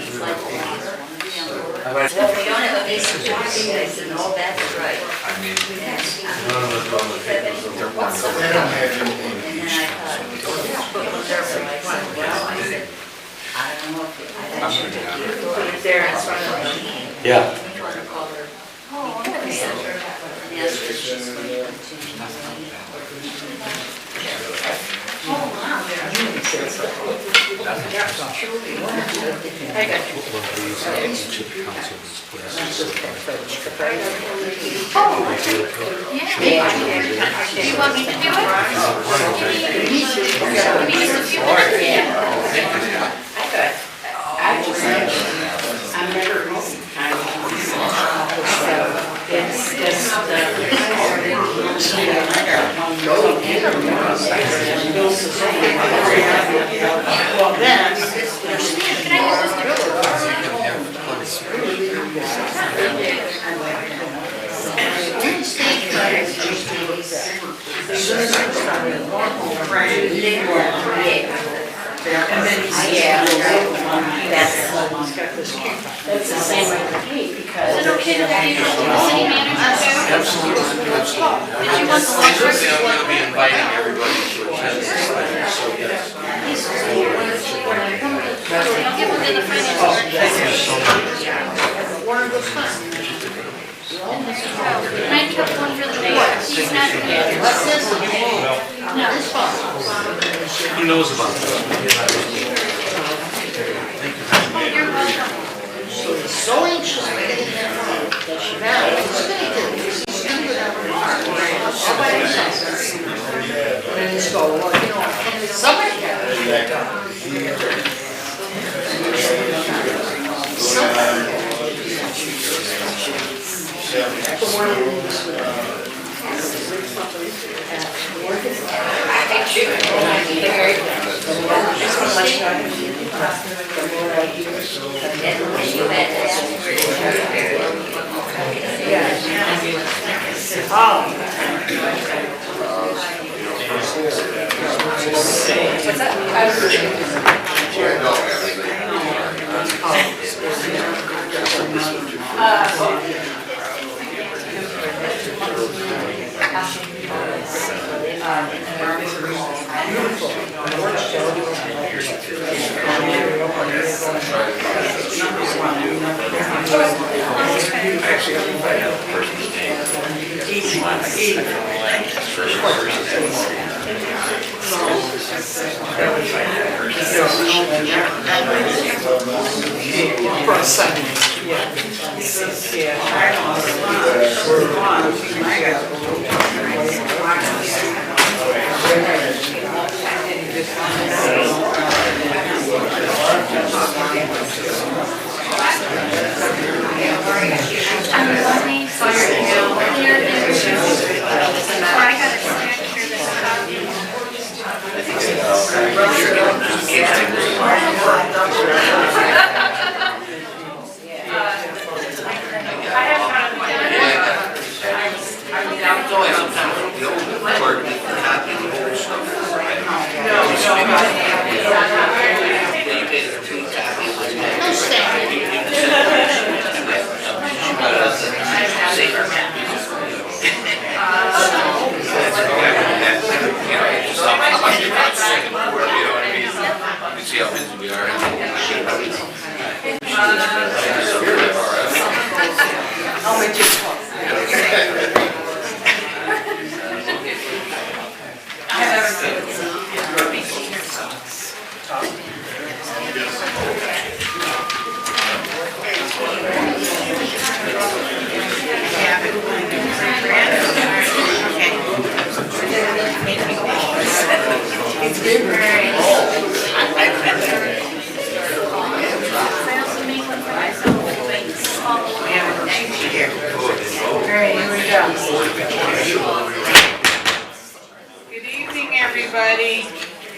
Well, we don't have a basic job, I said, no, that's right. I mean, None of us on the table. And then I thought, well, careful, I said, well, I said, I don't know if I should take you. Put it there in front of me. Yeah. We want to call her. Oh, center. And ask her if she's going to continue. Oh, wow. I got you. Do you want me to do it? Give me just a few minutes. I'm never home. Well, then, that's the same way with me, because. Is it okay to leave it to the city manager too? absolutely, absolutely. Did you want the lunch? I'm going to be inviting everybody to attend this, so yes. I'll give them to the finance director. And I kept one for the board. He's not here. What's this? No, this phone. He knows about that. Oh, you're welcome. So anxious to get in there that she found it. She's gonna do it. She's gonna go down the park. All by herself. And just go, well, you know, somebody got See how busy we are. I'll make you talk. It's been very. Good evening, everybody.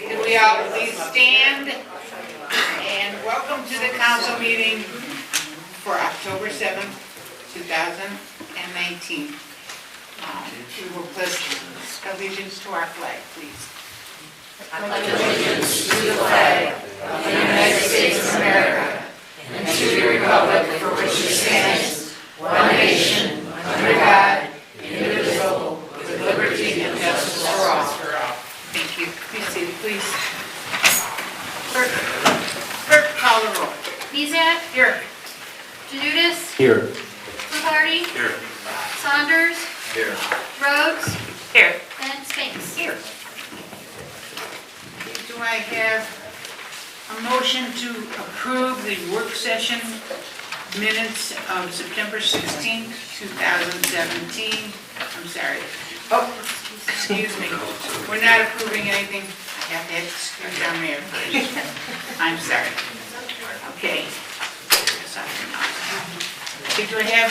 Can we all please stand? And welcome to the council meeting for October 7th, 2019. We will pledge allegiance to our flag, please. I pledge allegiance to the flag of the United States of America and Mizek. Here. Janutus. Here. Fluharty. Here. Saunders. Here. Rhodes. Here. And Spinks. Here. Do I have a motion to approve the work session minutes of September 16th, 2017? I'm sorry. Oh, excuse me. We're not approving anything. I have to excuse our mayor first. I'm sorry. Okay. Okay, do I have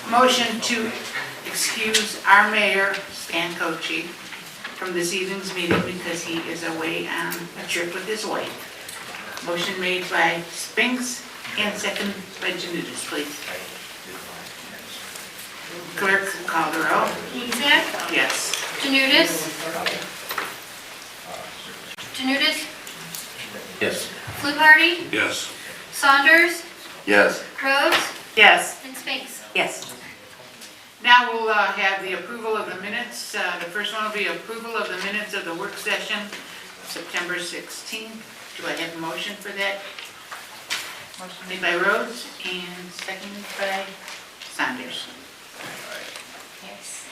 a motion to excuse our mayor, Stan Cochi, from this evening's meeting because he is away on a trip with his wife? Motion made by Spinks and second by Janutus, please. Clerk, call the roll. Mizek. Yes. Janutus. Janutus. Yes. Fluharty. Yes. Saunders. Yes. Rhodes. Yes. And Spinks. Yes. Now we'll have the approval of the minutes. The first one will be approval of the minutes of the work session, September 16th. Do I have a motion for that? Motion made by Rhodes and seconded by Saunders. Yes.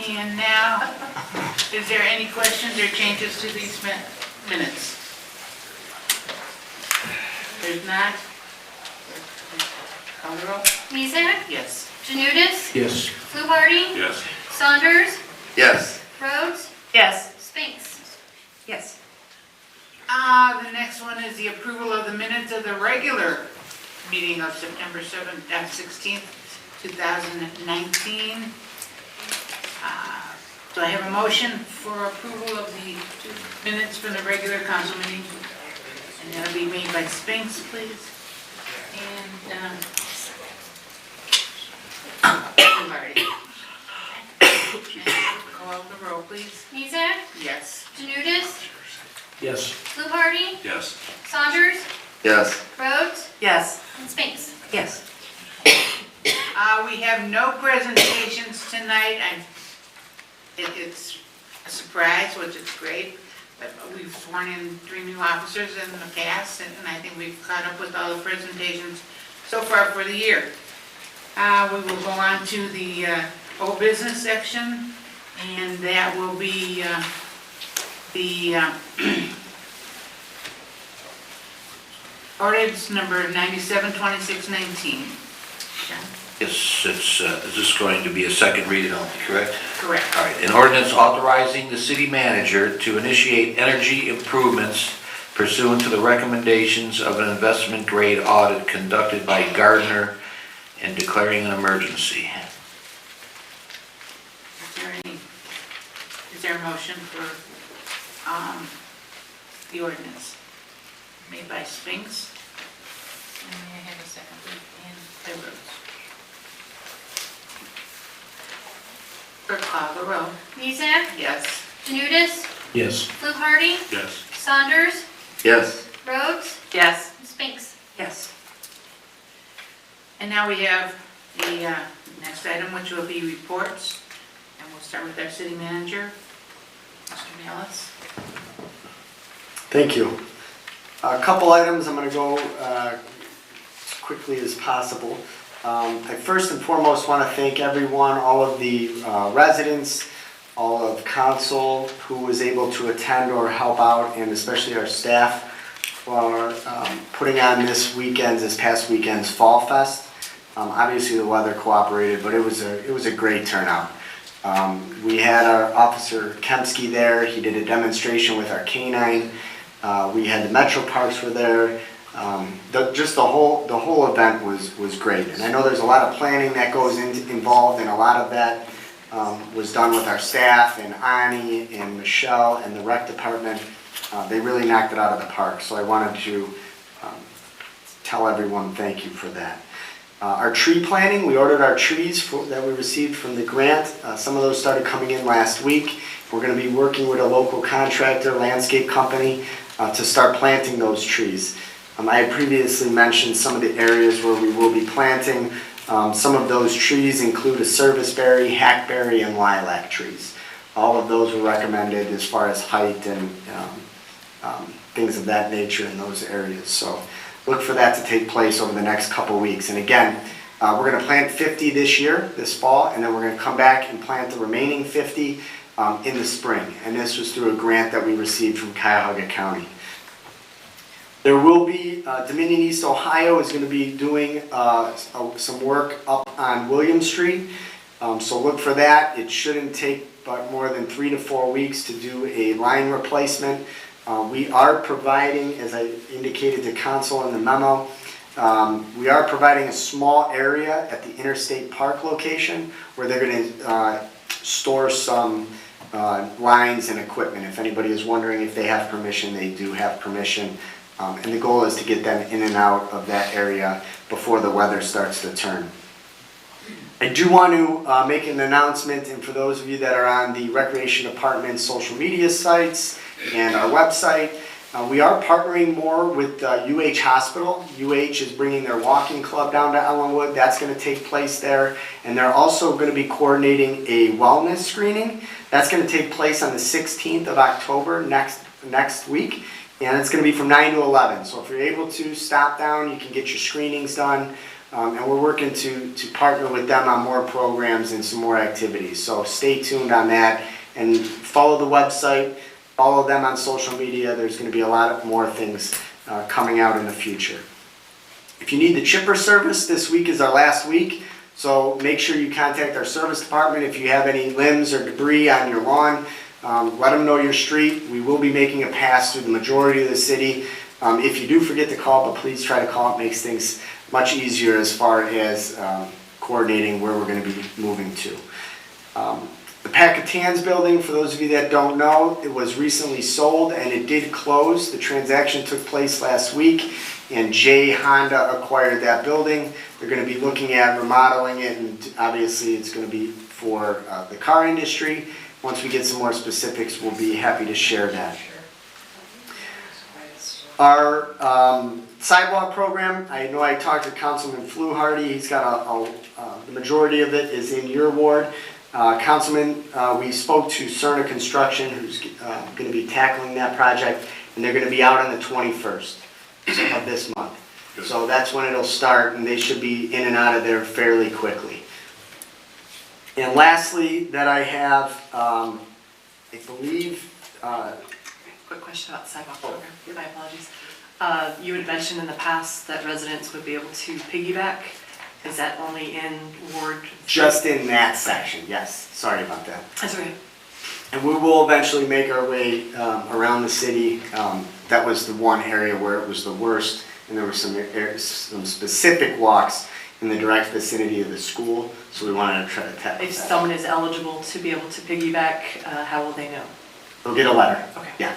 And now, is there any questions or changes to these minutes? There's not? Call the roll? Mizek. Yes. Janutus. Yes. Fluharty. Yes. Saunders. Yes. Rhodes. Yes. Spinks. Yes. The next one is the approval of the minutes of the regular meeting of September 16th, 2019. Do I have a motion for approval of the minutes from the regular council meeting? And that'll be made by Spinks, please. And, Marty. Call the roll, please. Mizek. Yes. Janutus. Yes. Fluharty. Yes. Saunders. Yes. Rhodes. Yes. And Spinks. Yes. We have no presentations tonight. It's a surprise, which is great, but we've sworn in 3 new officers in the past, and I think we've caught up with all the presentations so far for the year. We will go on to the old business section, and that will be the ordinance number 972619. John? Yes, is this going to be a second reading only, correct? Correct. All right, an ordinance authorizing the city manager to initiate energy improvements pursuant to the recommendations of an investment grade audit conducted by Gardner and declaring an emergency. Is there a motion for the ordinance? Made by Spinks. And may I have a second, please? And by Rhodes. Clerk, call the roll. Mizek. Yes. Janutus. Yes. Fluharty. Yes. Saunders. Yes. Rhodes. Yes. And Spinks. Yes. And now we have the next item, which will be reports. And we'll start with our city manager, Mr. Nellis. Thank you. A couple items, I'm going to go as quickly as possible. I first and foremost want to thank everyone, all of the residents, all of council who was able to attend or help out, and especially our staff for putting on this past weekend's Fall Fest. Obviously the weather cooperated, but it was a great turnout. We had our Officer Kempsky there. He did a demonstration with our canine. We had the Metro Parks were there. Just the whole event was great. And I know there's a lot of planning that goes involved, and a lot of that was done with our staff and Ani and Michelle and the rec department. They really knocked it out of the park. So I wanted to tell everyone thank you for that. Our tree planting, we ordered our trees that we received from the grant. Some of those started coming in last week. We're going to be working with a local contractor, landscape company, to start planting those trees. I had previously mentioned some of the areas where we will be planting. Some of those trees include a serviceberry, hackberry, and lilac trees. All of those were recommended as far as height and things of that nature in those areas. So Look for that to take place over the next couple weeks. And again, we're going to plant 50 this year, this fall, and then we're going to come back and plant the remaining 50 in the spring. And this was through a grant that we received from Cuyahoga County. There will be, Dominion East Ohio is going to be doing some work up on William Street. So look for that. It shouldn't take but more than 3 to 4 weeks to do a line replacement. We are providing, as I indicated to council in the memo, we are providing a small area at the Interstate Park location where they're going to store some lines and equipment. If anybody is wondering if they have permission, they do have permission. And the goal is to get them in and out of that area before the weather starts to turn. I do want to make an announcement, and for those of you that are on the Recreation Department's social media sites and our website, we are partnering more with UH Hospital. UH is bringing their walking club down to Ellenwood. That's going to take place there. And they're also going to be coordinating a wellness screening. That's going to take place on the 16th of October, next week. And it's going to be from 9 to 11. So if you're able to stop down, you can get your screenings done. And we're working to partner with them on more programs and some more activities. So stay tuned on that and follow the website, follow them on social media. There's going to be a lot more things coming out in the future. If you need the chipper service, this week is our last week. So make sure you contact our service department if you have any limbs or debris on your lawn. Let them know your street. We will be making a pass through the majority of the city. If you do forget to call, but please try to call. It makes things much easier as far as coordinating where we're going to be moving to. The Packatans building, for those of you that don't know, it was recently sold and it did close. The transaction took place last week and Jay Honda acquired that building. They're going to be looking at remodeling it, and obviously it's going to be for the car industry. Once we get some more specifics, we'll be happy to share that. Our sidewalk program, I know I talked to Councilman Fluharty. He's got the majority of it is in your ward. Councilman, we spoke to Cerna Construction, who's going to be tackling that project, and they're going to be out on the 21st of this month. So that's when it'll start, and they should be in and out of there fairly quickly. And lastly, that I have, I believe... Quick question about the sidewalk program. My apologies. You had mentioned in the past that residents would be able to piggyback. Is that only in Ward 3? Just in that section, yes. Sorry about that. That's okay. And we will eventually make our way around the city. That was the one area where it was the worst, and there were some specific walks in the direct vicinity of the school, so we wanted to try to tackle that. If someone is eligible to be able to piggyback, how will they know? They'll get a letter. Okay. Yeah,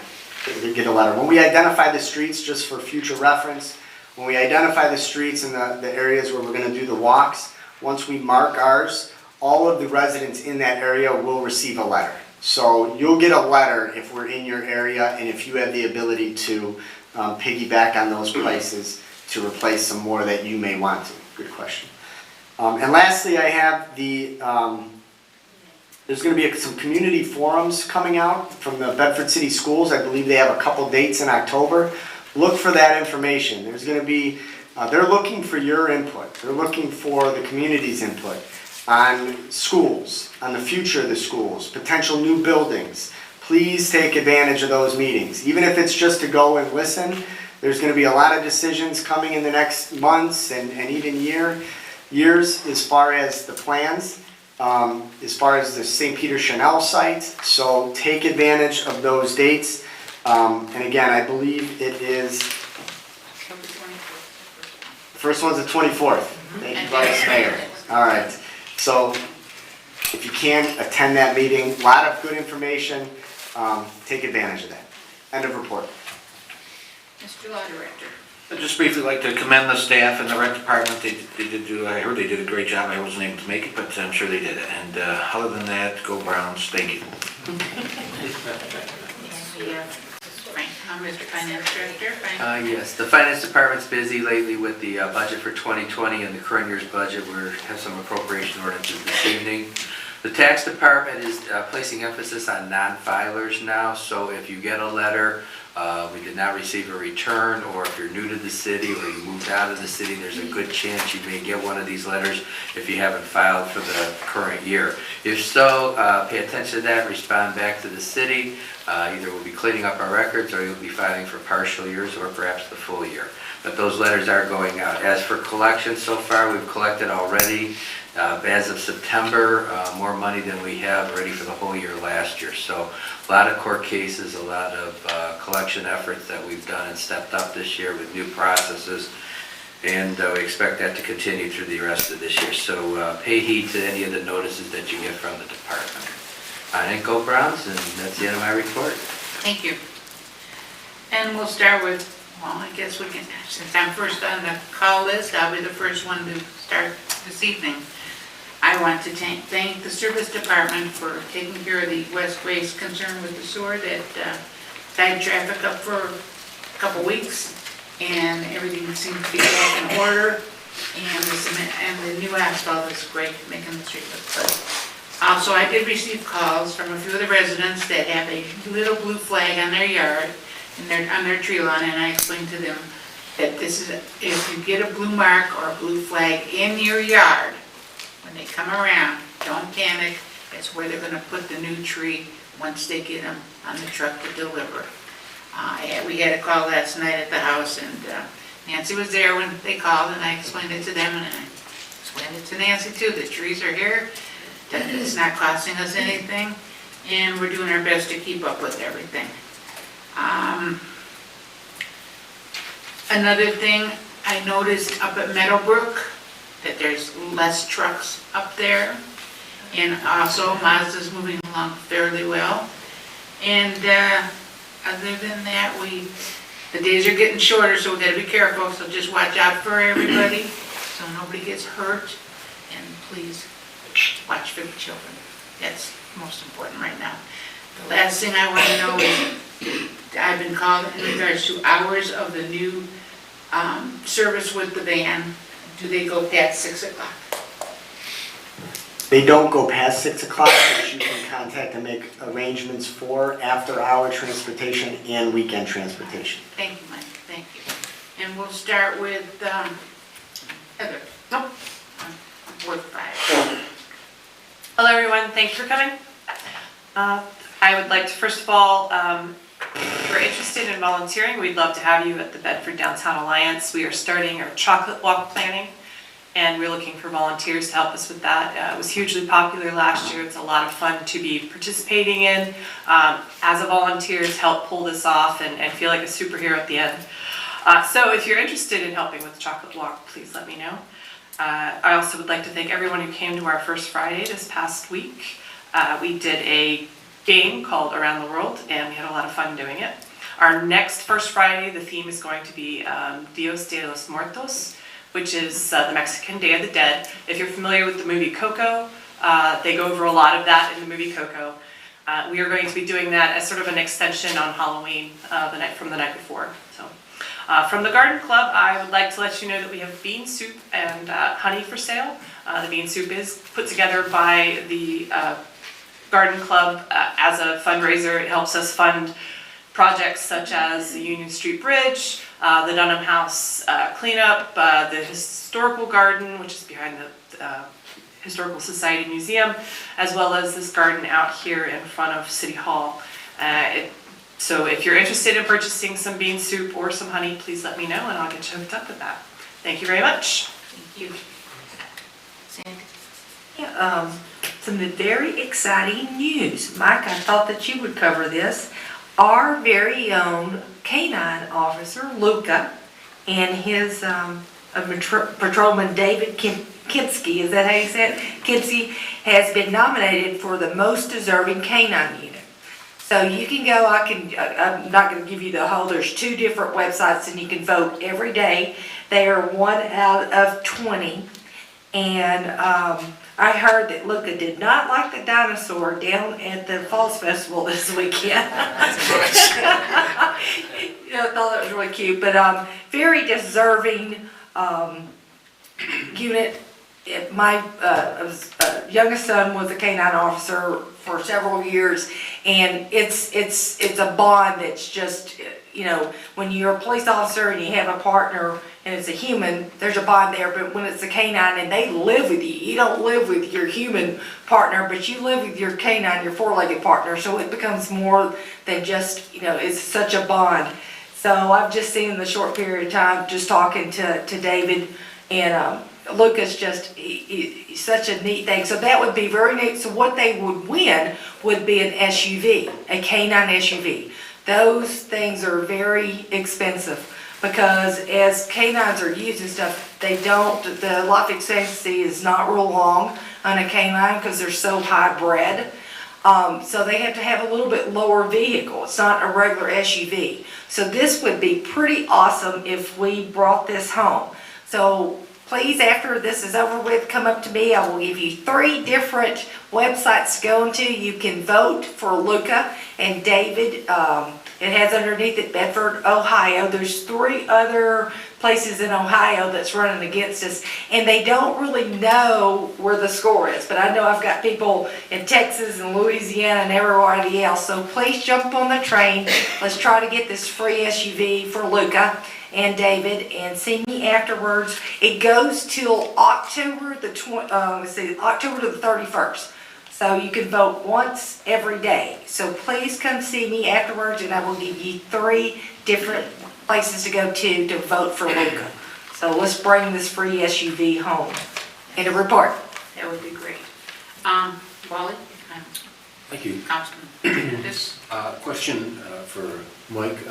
they'll get a letter. When we identify the streets, just for future reference, when we identify the streets and the areas where we're going to do the walks, once we mark ours, all of the residents in that area will receive a letter. So you'll get a letter if we're in your area and if you have the ability to piggyback on those places to replace some more that you may want to. Good question. And lastly, I have the, there's going to be some community forums coming out from the Bedford City Schools. I believe they have a couple dates in October. Look for that information. There's going to be, they're looking for your input. They're looking for the community's input on schools, on the future of the schools, potential new buildings. Please take advantage of those meetings. Even if it's just to go and listen, there's going to be a lot of decisions coming in the next months and even years as far as the plans, as far as the St. Peter Chanel site. So take advantage of those dates. And again, I believe it is, October 24th. the first one's the 24th. Thank you, Vice Mayor. All right. So if you can, attend that meeting. A lot of good information. Take advantage of that. End of report. Mr. Law Director. I'd just briefly like to commend the staff and the rec department. They did do, I heard they did a great job. I wasn't able to make it, but I'm sure they did it. And other than that, go Browns. Thank you. Mr. Finance Director. Yes, the Finance Department's busy lately with the budget for 2020 and the current year's budget. We have some appropriation ordinances this evening. The Tax Department is placing emphasis on non-filers now, so if you get a letter We did not receive a return, or if you're new to the city or you moved out of the city, there's a good chance you may get one of these letters if you haven't filed for the current year. If so, pay attention to that, respond back to the city. Either we'll be cleaning up our records or you'll be filing for partial years or perhaps the full year. But those letters are going out. As for collection, so far we've collected already, as of September, more money than we have already for the whole year last year. So a lot of court cases, a lot of collection efforts that we've done and stepped up this year with new processes. And we expect that to continue through the rest of this year. So pay heed to any of the notices that you get from the department. I think go Browns, and that's the end of my report. Thank you. And we'll start with, well, I guess we can, since I'm first on the call list, I'll be the first one to start this evening. I want to thank the service department for taking care of the West Gray's concern with the sewer that tied traffic up for a couple weeks, and everything seems to be back in order, and the cement and the new asphalt is great, making the street look good. Also, I did receive calls from a few of the residents that have a little blue flag on their yard and on their tree lawn, and I explained to them that this is, if you get a blue mark or a blue flag in your yard, when they come around, don't panic, it's where they're gonna put the new tree once they get them on the truck to deliver. We had a call last night at the house, and Nancy was there when they called, and I explained it to them, and I explained it to Nancy too. The trees are here, that it's not costing us anything, and we're doing our best to keep up with everything. Another thing I noticed up at Meadowbrook, that there's less trucks up there, and also Mazda's moving along fairly well. And other than that, the days are getting shorter, so we gotta be careful, so just watch out for everybody, so nobody gets hurt, and please watch for the children. That's most important right now. The last thing I want to know is, I've been called in regards to hours of the new service with the van. Do they go past 6 o'clock? They don't go past 6 o'clock, but you can contact and make arrangements for after-hour transportation and weekend transportation. Thank you, Mike, thank you. And we'll start with Heather. Nope. Ward 5. Hello, everyone. Thanks for coming. I would like to, first of all, if you're interested in volunteering, we'd love to have you at the Bedford Downtown Alliance. We are starting our chocolate walk planning, and we're looking for volunteers to help us with that. It was hugely popular last year. It's a lot of fun to be participating in. As a volunteer, to help pull this off and feel like a superhero at the end. So if you're interested in helping with the chocolate walk, please let me know. I also would like to thank everyone who came to our first Friday this past week. We did a game called Around the World, and we had a lot of fun doing it. Our next First Friday, the theme is going to be Dios de los Muertos, which is the Mexican Day of the Dead. If you're familiar with the movie Coco, they go over a lot of that in the movie Coco. We are going to be doing that as sort of an extension on Halloween from the night before. So, from the Garden Club, I would like to let you know that we have bean soup and honey for sale. The bean soup is put together by the Garden Club as a fundraiser. It helps us fund projects such as the Union Street Bridge, the Dunham House cleanup, the historical garden, which is behind the Historical Society Museum, as well as this garden out here in front of City Hall. So if you're interested in purchasing some bean soup or some honey, please let me know and I'll get you hooked up with that. Thank you very much. Thank you. Sandy? Yeah, some very exciting news. Mike, I thought that you would cover this. Our very own canine officer, Luca, and his patrolman David Kempsky, is that how you say it? Kempsky has been nominated for the most deserving canine unit. So you can go, I'm not going to give you the whole, there's 2 different websites and you can vote every day. They are 1 out of 20. And I heard that Luca did not like the dinosaur down at the Falls Festival this weekend. I thought that was really cute, but very deserving unit. my youngest son was a K-9 officer for several years, and it's a bond that's just, when you're a police officer and you have a partner and it's a human, there's a bond there, but when it's a K-9 and they live with you don't live with your human partner, but you live with your K-9, your four-legged partner, so it becomes more than just, it's such a bond. So I've just seen in the short period of time, just talking to David and Lucas, he's such a neat thing. So that would be very neat. So what they would win would be an SUV, a K-9 SUV. Those things are very expensive because as K-9s are used and stuff, the life expectancy is not real long on a K-9 because they're so high bred. So they have to have a little bit lower vehicle. It's not a regular SUV. So this would be pretty awesome if we brought this home. So please, after this is over with, come up to me. I will give you 3 different websites to go into. You can vote for Luca and David. It has underneath it Bedford, Ohio. There's 3 other places in Ohio that's running against us, and they don't really know where the score is. But I know I've got people in Texas and Louisiana and everybody else. So please jump on the train. Let's try to get this free SUV for Luca and David, and see me afterwards. It goes till October the 31st. So you can vote once every day. So please come see me afterwards, and I will give you 3 different places to go to vote for Luca. So let's bring this free SUV home. And a report. That would be great. Wally? Thank you. Councilman, this, Question for Mike.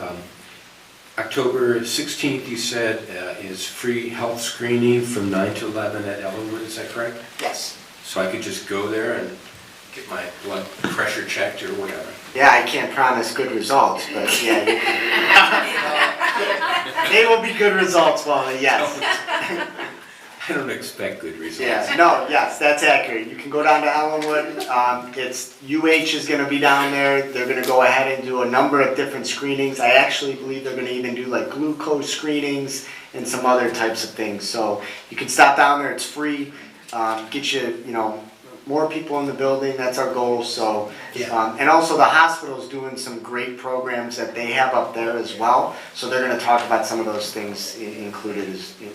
October 16th, you said, is free health screening from 9 to 11 at Ellenwood, is that correct? Yes. So I could just go there and get my blood pressure checked or whatever? Yeah, I can't promise good results, but yeah, they will be good results, Wally, yes. I don't expect good results. Yeah, no, yes, that's accurate. You can go down to Ellenwood. It's UH is going to be down there. They're going to go ahead and do a number of different screenings. I actually believe they're going to even do like glucose screenings and some other types of things. So you can stop down there. It's free. Get you, more people in the building. That's our goal. So, and also the hospital's doing some great programs that they have up there as well. So they're going to talk about some of those things included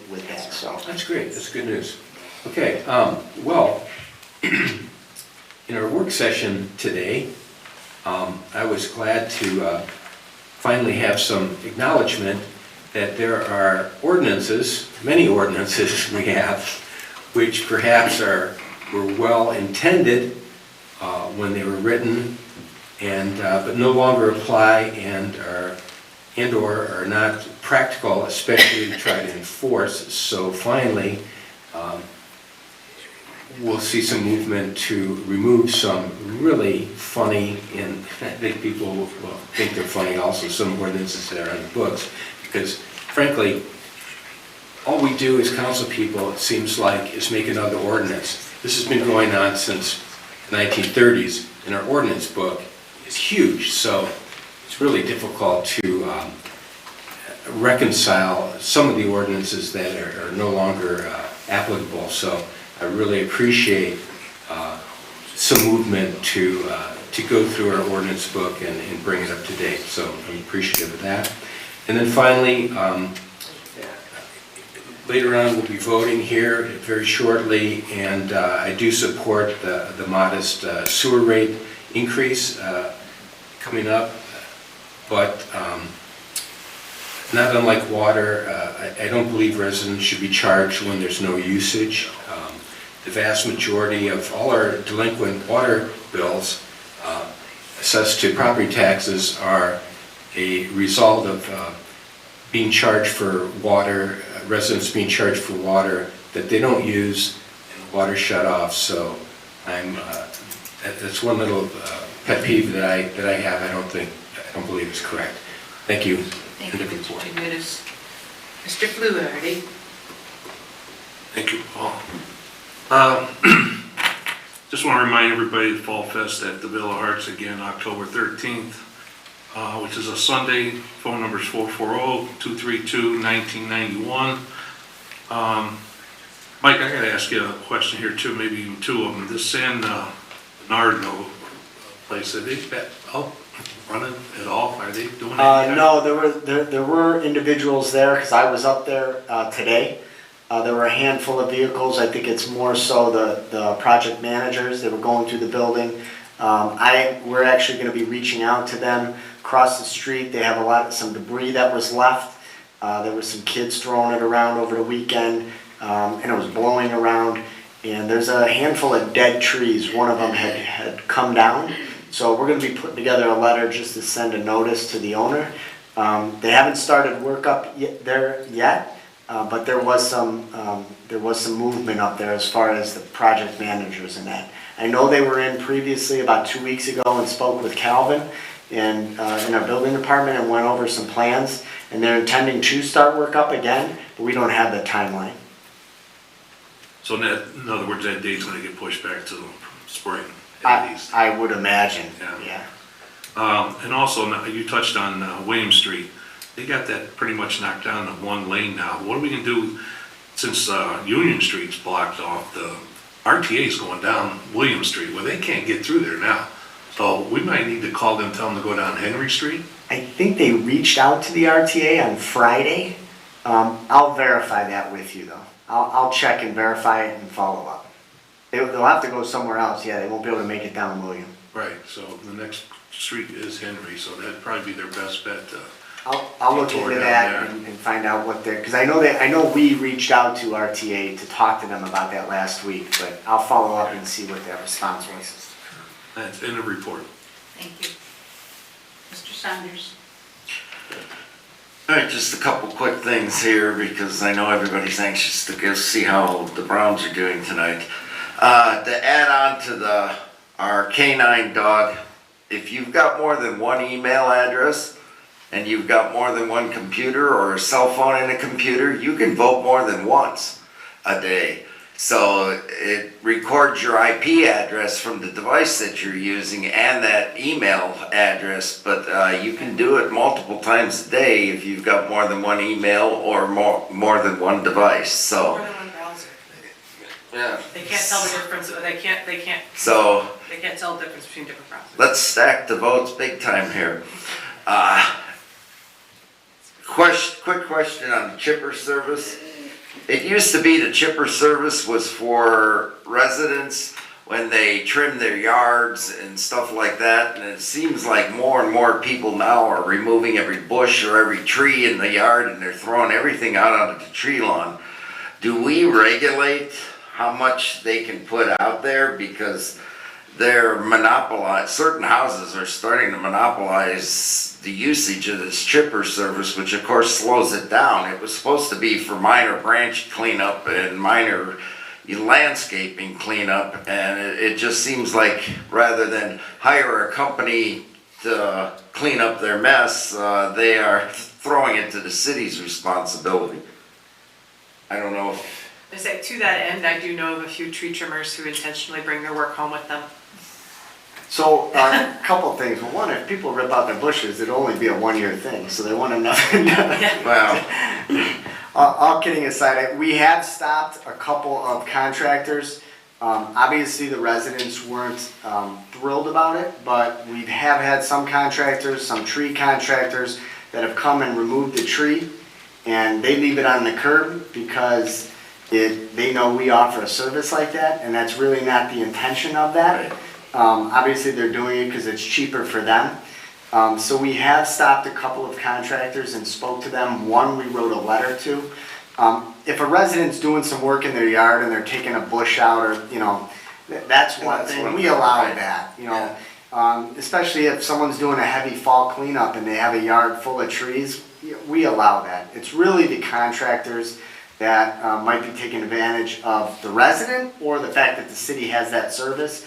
with that. So That's great. That's good news. Okay. Well, in our work session today, I was glad to finally have some acknowledgement that there are ordinances, many ordinances we have, which perhaps were well intended when they were written, but no longer apply and or are not practical, especially to try to enforce. So finally, we'll see some movement to remove some really funny, and I think people will think they're funny also, some ordinances that are on the books, because frankly, all we do as council people, it seems like, is make another ordinance. This has been going on since the 1930s, and our ordinance book is huge, so it's really difficult to reconcile some of the ordinances that are no longer applicable. So I really appreciate some movement to go through our ordinance book and bring it up to date. So I'm appreciative of that. And then finally, later on we'll be voting here very shortly, and I do support the modest sewer rate increase coming up, but not unlike water, I don't believe residents should be charged when there's no usage. The vast majority of all our delinquent water bills assessed to property taxes are a result of being charged for water, residents being charged for water that they don't use, and water shut off. So that's one little pet peeve that I have. I don't believe it's correct. Thank you. thank you, Mr. Janutis. Mr. Fluharty? Thank you, Paul. Just want to remind everybody the Fall Fest at the Villa Hearts again, October 13th, which is a Sunday. Phone number is 440-232-1991. Mike, I gotta ask you a question here too, maybe even two of them. This San Bernardino place, are they out running at all? Are they doing anything? No, there were individuals there, because I was up there today. There were a handful of vehicles. I think it's more so the project managers that were going through the building. We're actually gonna be reaching out to them across the street. They have some debris that was left. There were some kids throwing it around over the weekend, and it was blowing around. And there's a handful of dead trees. One of them had come down. So we're gonna be putting together a letter just to send a notice to the owner. They haven't started work up there yet, but there was some movement up there as far as the project managers and that. I know they were in previously about 2 weeks ago and spoke with Calvin in our building department and went over some plans. And they're intending to start work up again, but we don't have the timeline. So in other words, that date's gonna get pushed back to spring at least. I would imagine, Yeah. yeah. And also, now, you touched on William Street. They got that pretty much knocked down to one lane now. What are we gonna do since Union Street's blocked off? The RTA's going down William Street, well, they can't get through there now. So we might need to call them, tell them to go down Henry Street. I think they reached out to the RTA on Friday. I'll verify that with you though. I'll check and verify it and follow up. They'll have to go somewhere else, yeah, they won't be able to make it down William. Right, so the next street is Henry, so that'd probably be their best bet to. I'll look Tore into down that there. and find out what they're, because I know we reached out to RTA to talk to them about that last week, but I'll follow up and see what their response was. That's in the report. Thank you. Mr. Saunders? All right, just a couple quick things here because I know everybody's anxious to go see how the Browns are doing tonight. To add on to our canine dog, if you've got more than one email address and you've got more than one computer or a cell phone and a computer, you can vote more than once a day. So it records your IP address from the device that you're using and that email address, but you can do it multiple times a day if you've got more than one email or more than one device. So More than one browser. yeah. They can't tell the difference, So they can't tell the difference between different browsers. let's stack the votes big time here. Quick question on the chipper service. It used to be the chipper service was for residents when they trim their yards and stuff like that, and it seems like more and more people now are removing every bush or every tree in the yard and they're throwing everything out onto the tree lawn. Do we regulate how much they can put out there? Because they're monopolized, certain houses are starting to monopolize the usage of this chipper service, which of course slows it down. It was supposed to be for minor branch cleanup and minor landscaping cleanup, and it just seems like rather than hire a company to clean up their mess, they are throwing it to the city's responsibility. I don't know if I say, to that end, I do know of a few tree trimmers who intentionally bring their work home with them. So, a couple things. Well, one, if people rip out their bushes, it'll only be a one-year thing, so they want to know. well, All kidding aside, we have stopped a couple of contractors. Obviously, the residents weren't thrilled about it, but we have had some contractors, some tree contractors that have come and removed the tree, and they leave it on the curb because they know we offer a service like that, and that's really not the intention of that. Obviously, they're doing it because it's cheaper for them. So we have stopped a couple of contractors and spoke to them. One we wrote a letter to. If a resident's doing some work in their yard and they're taking a bush out or, that's one thing. We allow that, especially if someone's doing a heavy fall cleanup and they have a yard full of trees, we allow that. It's really the contractors that might be taking advantage of the resident or the fact that the city has that service.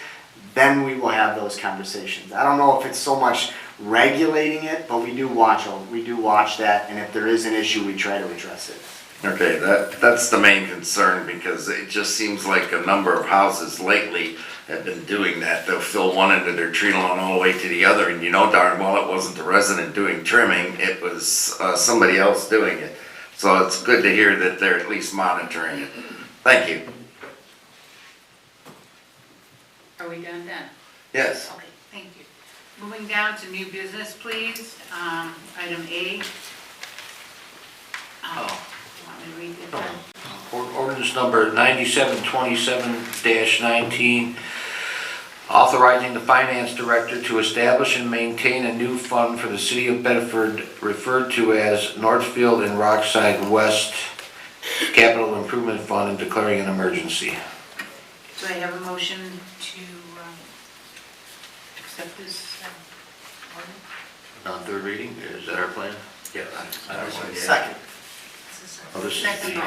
Then we will have those conversations. I don't know if it's so much regulating it, but we do watch that, and if there is an issue, we try to address it. okay, that's the main concern because it just seems like a number of houses lately have been doing that. They'll fill one end of their tree lawn all the way to the other, and darn well it wasn't the resident doing trimming, it was somebody else doing it. So it's good to hear that they're at least monitoring it. Thank you. Are we done then? Yes. Okay, thank you. Moving down to new business, please. Item A. You want me to read this one? Ordinance number 9727-19, authorizing the finance director to establish and maintain a new fund for the city of Bedford referred to as Northfield and Rockside West Capital Improvement Fund and declaring an emergency. Do I have a motion to accept this ordinance? On third reading, is that our plan? Yeah. Second. Oh, this is Second, the-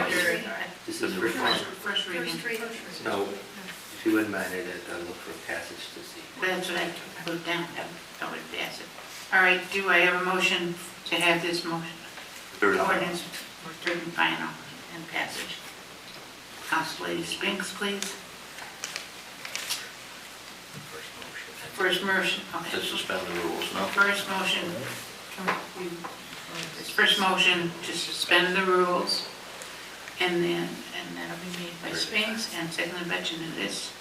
This is the first one. First reading. No, if you wouldn't mind, I'd look for a passage to see. That's what I put down, that would pass it. All right, do I have a motion to have this motion? Third. Ordinance for third and final and passage. Council Lady Spinks, please. First motion, To okay. suspend the rules, no? First motion, first motion to suspend the rules, and that'll be made by Spinks and seconded by Janutus.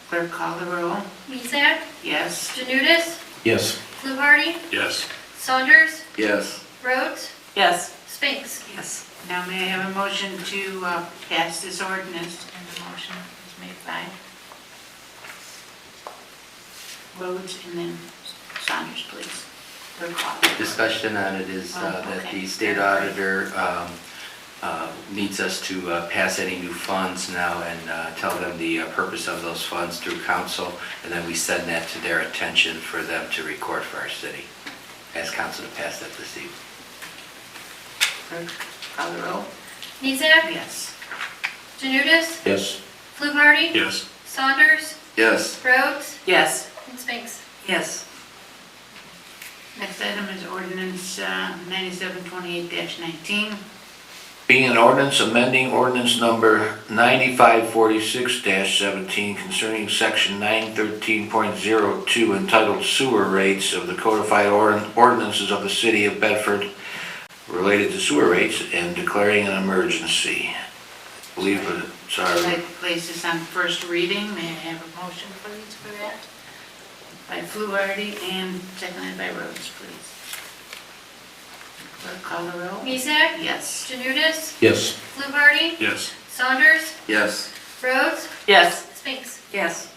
Clerk, call the roll. Mizek? Yes. Janutus? Yes. Fluharty? Yes. Saunders? Yes. Rhodes? Yes. Spinks? Yes. Now may I have a motion to pass this ordinance, and the motion is made by Rhodes and then Saunders, please. Clerk, call. Discussion on it is that okay. the state auditor needs us to pass any new funds now and tell them the purpose of those funds through council, and then we send that to their attention for them to record for our city. Ask council to pass that this evening. Clerk, call the roll. Mizek? Yes. Janutus? Yes. Fluharty? Yes. Saunders? Yes. Rhodes? Yes. And Spinks? Yes. Next item is ordinance 9728-19. Being an ordinance amending ordinance number 9546-17 concerning section 913.02 entitled sewer rates of the codified ordinances of the city of Bedford related to sewer rates and declaring an emergency. I believe it's I'd like our, to place this on first reading. May I have a motion, please, for that? By Fluharty and seconded by Rhodes, please. Clerk, call the roll. Mizek? Yes. Janutus? Yes. Fluharty? Yes. Saunders? Yes. Rhodes? Yes. Spinks? Yes.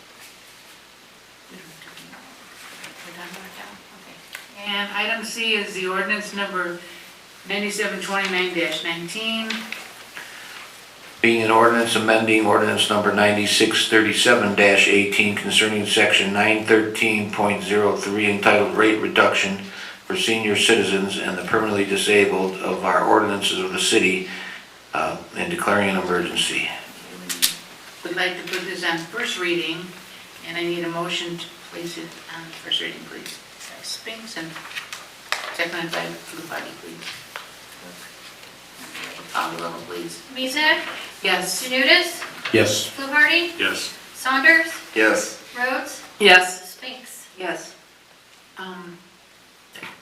We're done with that? Okay. And item C is the ordinance number 9729-19. being an ordinance amending ordinance number 9637-18 concerning section 913.03 entitled rate reduction for senior citizens and the permanently disabled of our ordinances of the city and declaring an emergency. We'd like to put this on first reading, and I need a motion to place it on first reading, please. By Spinks and seconded by Fluharty, please. Call the roll, please. Mizek? Yes. Janutus? Yes. Fluharty? Yes. Saunders? Yes. Rhodes? Yes. Spinks? Yes.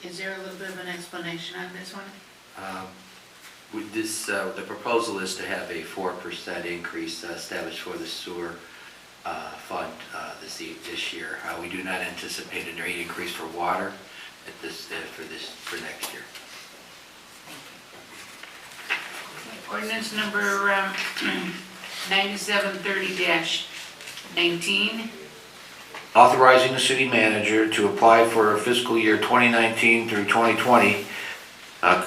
Is there a little bit of an explanation on this one? With this, the proposal is to have a 4% increase established for the sewer fund this year. We do not anticipate a rate increase for water at for next year. Ordinance number 9730-19. Authorizing the city manager to apply for a fiscal year 2019 through 2020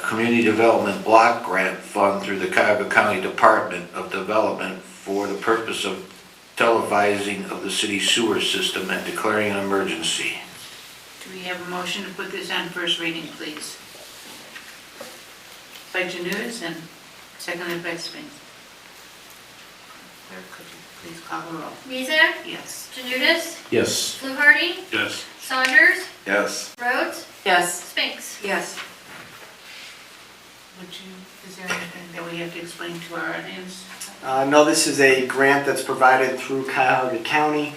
Community Development Block Grant Fund through the Cuyahoga County Department of Development for the purpose of televising of the city sewer system and declaring an emergency. Do we have a motion to put this on first reading, please? By Janutus and seconded by Spinks. Clerk, could you please call the roll? Mizek? Yes. Janutus? Yes. Fluharty? Yes. Saunders? Yes. Rhodes? Yes. Spinks? Yes. Is there anything that we have to explain to our audience? No, this is a grant that's provided through Cuyahoga County.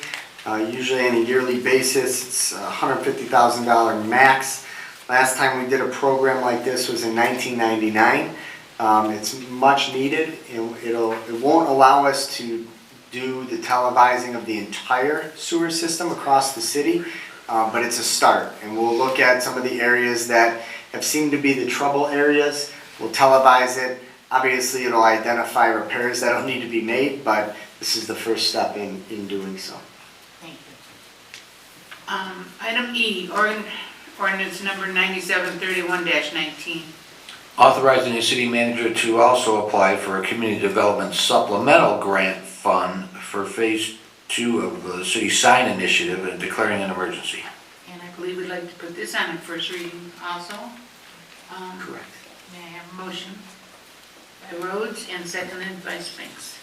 Usually on a yearly basis, it's $150,000 max. Last time we did a program like this was in 1999. It's much needed, and it won't allow us to do the televising of the entire sewer system across the city, but it's a start. And we'll look at some of the areas that have seemed to be the trouble areas. We'll televise it. Obviously, it'll identify repairs that'll need to be made, but this is the first step in doing so. Thank you. Item E, ordinance number 9731-19. Authorizing the city manager to also apply for a community development supplemental grant fund for phase 2 of the city sign initiative and declaring an emergency. And I believe we'd like to put this on first reading also. Correct. May I have a motion by Rhodes and seconded by Spinks?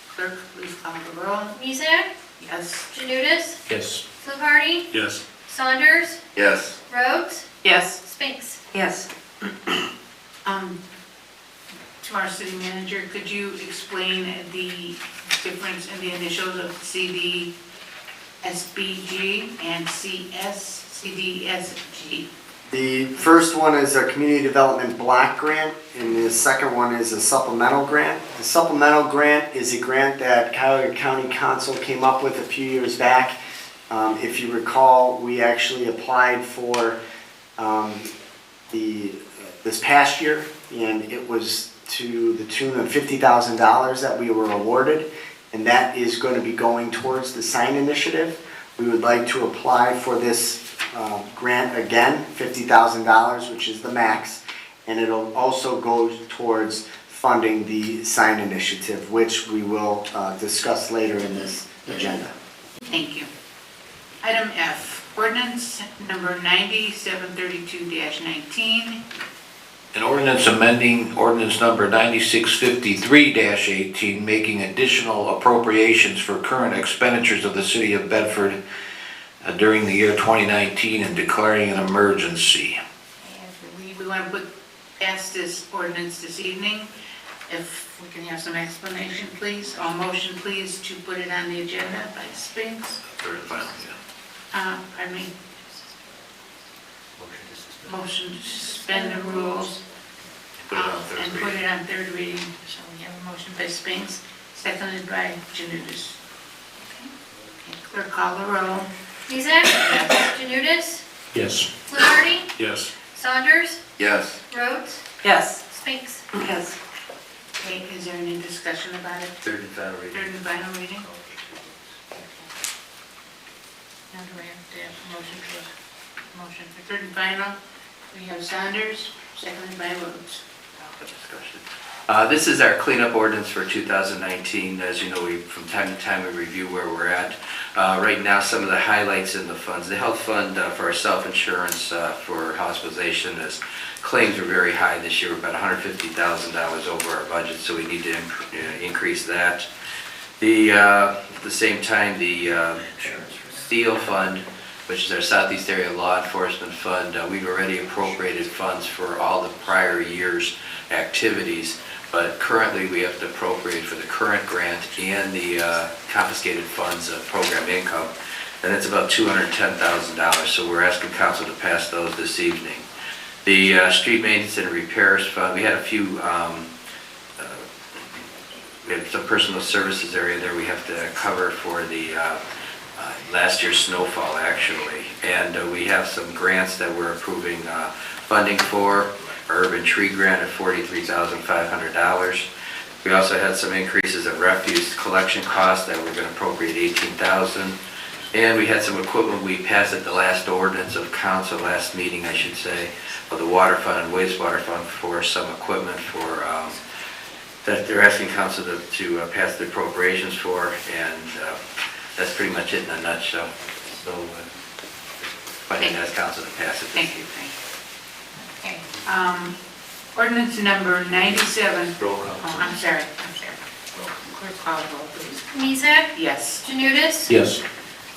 Clerk, please call the roll. Mizek? Yes. Yes. Janutus? Fluharty? Yes. Saunders? Yes. Rhodes? Yes. Spinks? Yes. To our city manager, could you explain the difference in the initials of CD, SBG and CDSG? The first one is a community development block grant, and the second one is a supplemental grant. The supplemental grant is a grant that Cuyahoga County Council came up with a few years back. If you recall, we actually applied for this past year, and it was to the tune of $50,000 that we were awarded, and that is going to be going towards the sign initiative. We would like to apply for this grant again, $50,000, which is the max, and it'll also go towards funding the sign initiative, which we will discuss later in this agenda. Thank you. Item F, ordinance number 9732-19. An ordinance amending ordinance number 9653-18, making additional appropriations for current expenditures of the city of Bedford during the year 2019 and declaring an emergency. And we want to put past this ordinance this evening. If we can have some explanation, please, or motion, please, to put it on the agenda by Spinks. Third and final, yeah. Pardon me. Motion to suspend the rules. Put it on third And put reading. it on third reading. So we have a motion by Spinks, seconded by Janutus. Okay, clerk, call the roll. Mizek? Janutus? Yes. Fluharty? Yes. Saunders? Yes. Rhodes? Yes. Spinks? Yes. Okay, is there any discussion about it? Third and final reading. Third and final reading? Now do we have to have a motion for third and final? We have Saunders, seconded by Rhodes. Discussion. This is our cleanup ordinance for 2019. As you know, from time to time we review where we're at. Right now, some of the highlights in the funds. The health fund for our self-insurance for hospitalization is claims are very high this year, about $150,000 over our budget, so we need to increase that. At the same time, the Steel Fund, which is our Southeast Area Law Enforcement Fund, we've already appropriated funds for all the prior year's activities, but currently we have to appropriate for the current grant and the confiscated funds of program income, and it's about $210,000, so we're asking council to pass those this evening. The street maintenance and repairs fund, we had a few, we had some personal services area there we have to cover for the last year's snowfall actually, and we have some grants that we're approving funding for. Our urban tree grant at $43,500. We also had some increases of refuse collection costs that we're going to appropriate $18,000. And we had some equipment we passed at the last ordinance of council, last meeting I should say, of the water fund and wastewater fund for some equipment for that they're asking council to pass the appropriations for, and that's pretty much it in a nutshell. So, funding ask council to pass it. Thank you, Frank. Okay, ordinance number 97. Roll call. Oh, I'm sorry. Clerk, call the roll, please. Mizek? Yes. Janutus? Yes.